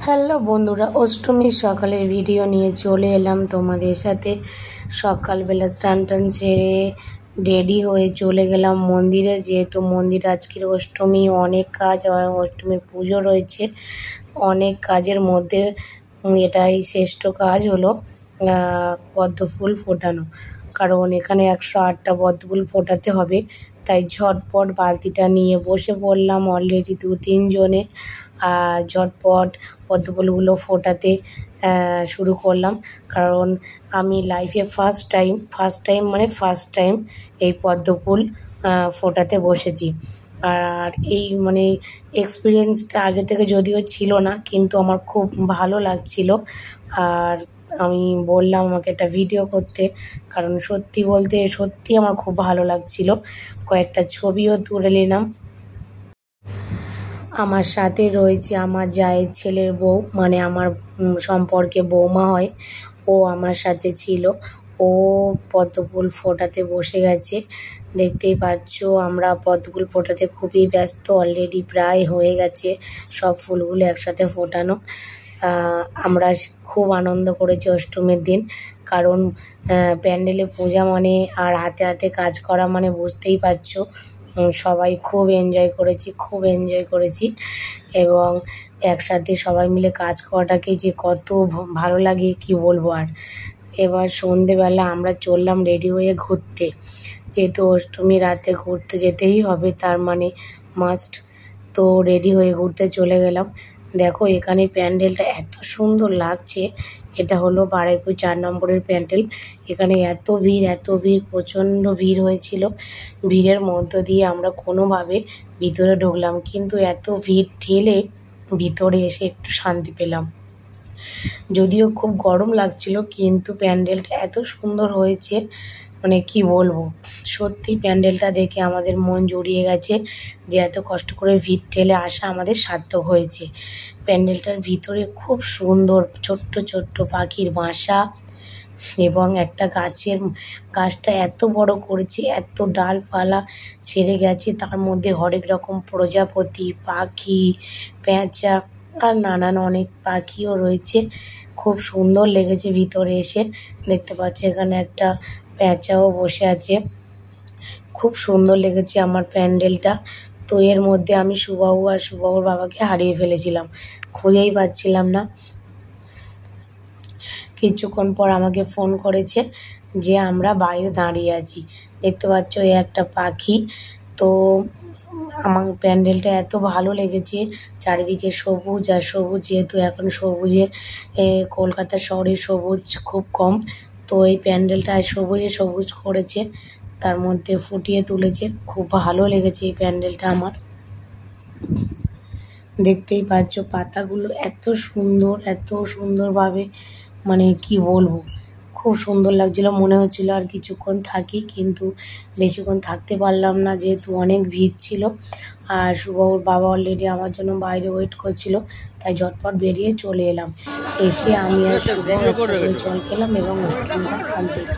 Hello বন্ধুরা, অষ্টমীর সকালের ভিডিও নিয়ে চলে এলাম তোমাদের সাথে। সকালবেলা স্নান টান সেরে রেডি হয়ে চলে গেলাম মন্দিরে, যেহেতু মন্দির আজকের অষ্টমী, অনেক কাজ আর অষ্টমীর পুজো রয়েছে। অনেক কাজের মধ্যে এটাই শ্রেষ্ঠ কাজ হলো পদ্ম ফুল ফোটানো, কারণ এখানে 108টা পদ্ম ফুল ফোটাতে হবে। তাই ঝটপট বালতিটা নিয়ে বসে পড়লাম অলরেডি 2-3 জনে, আর ঝটপট পদ্ম ফুলগুলো ফোটাতে শুরু করলাম। কারণ আমি লাইফে ফার্স্ট টাইম এই পদ্ম ফুল ফোটাতে বসেছি। আর এই এক্সপিরিয়েন্সটা আগে থেকে যদিও ছিল না, কিন্তু আমার খুব ভালো লাগছিল। আর আমি বললাম আমাকে একটা ভিডিও করতে, কারণ সত্যি বলতে সত্যি আমার খুব ভালো লাগছিল। কয়েকটা ছবিও তুলে নিলাম। আমার সাথে রয়েছে আমার জায়ের ছেলের বউ, আমার সম্পর্কে বৌমা হয়, ও আমার সাথে ছিল। ও পদ্ম ফুল ফোটাতে বসে গেছে। দেখতেই পাচ্ছ আমরা পদ্ম ফুল ফোটাতে খুবই ব্যস্ত, অলরেডি প্রায় হয়ে গেছে সব ফুলগুলো একসাথে ফোটানো। আমরা খুব আনন্দ করেছি অষ্টমীর দিন, কারণ প্যান্ডেলে পূজা আর হাতে হাতে কাজ করা বুঝতেই পারছো। সবাই খুব এনজয় করেছি এবং একসাথে সবাই মিলে কাজ করাটাকে যে কত ভালো লাগে কি বলবো আর। এবার সন্ধেবেলা আমরা চললাম রেডি হয়ে ঘুরতে, যেহেতু অষ্টমী রাতে ঘুরতে যেতেই হবে, তার মাস্ট। তো রেডি হয়ে ঘুরতে চলে গেলাম। দেখো এখানে প্যান্ডেলটা এত সুন্দর লাগছে। এটা হলো বারুইপুর 4 নম্বরের প্যান্ডেল। এখানে এত ভিড়, প্রচণ্ড ভিড় হয়েছিল। ভিড়ের মধ্য দিয়ে আমরা কোনোভাবে ভিতরে ঢুকলাম, কিন্তু এত ভিড় ঠেলে ভিতরে এসে একটু শান্তি পেলাম। যদিও খুব গরম লাগছিল, কিন্তু প্যান্ডেলটা এত সুন্দর হয়েছে কি বলবো। সত্যি প্যান্ডেলটা দেখে আমাদের মন জুড়িয়ে গেছে, যে এত কষ্ট করে ভিড় ঠেলে আসা আমাদের সার্থক হয়েছে। প্যান্ডেলটার ভিতরে খুব সুন্দর ছোট্ট ছোট্ট পাখির বাসা, এবং একটা গাছটা এত বড় করেছে, এত ডালপালা ছেড়ে গেছে, তার মধ্যে হরেক রকম প্রজাপতি পাখি, পেঁচা আর নানান অনেক পাখিও রয়েছে। খুব সুন্দর লেগেছে ভিতরে এসে। দেখতে পাচ্ছি এখানে একটা পেঁচাও বসে আছে। খুব সুন্দর লেগেছে আমার প্যান্ডেলটা। তো এর মধ্যে আমি সুবাবু আর সুবাবুর বাবাকে হারিয়ে ফেলেছিলাম, খুঁজেই পাচ্ছিলাম না। কিছুক্ষণ পর আমাকে ফোন করেছে যে আমরা বাইরে দাঁড়িয়ে আছি। দেখতে পাচ্ছ এই একটা পাখি। তো আমার প্যান্ডেলটা এত ভালো লেগেছে, চারিদিকে সবুজ আর সবুজ, যেহেতু এখন কলকাতা শহরে সবুজ খুব কম। তো এই প্যান্ডেলটা সবুজ করেছে, তার মধ্যে ফুটিয়ে তুলেছে। খুব ভালো লেগেছে এই প্যান্ডেলটা আমার। দেখতেই পাচ্ছ পাতাগুলো এত সুন্দরভাবে, কি বলবো, খুব সুন্দর লাগছিল। মনে হচ্ছিল আর কিছুক্ষণ থাকি, কিন্তু বেশিক্ষণ থাকতে পারলাম না, যেহেতু অনেক ভিড় ছিল। আর সুবাবুর বাবা অলরেডি আমার জন্য বাইরে ওয়েট করছিল, তাই ঝটপট বেরিয়ে চলে এলাম। এসে আমি আর সুবাবু একটা করে জল খেলাম এবং অষ্টমীটা কমপ্লিট।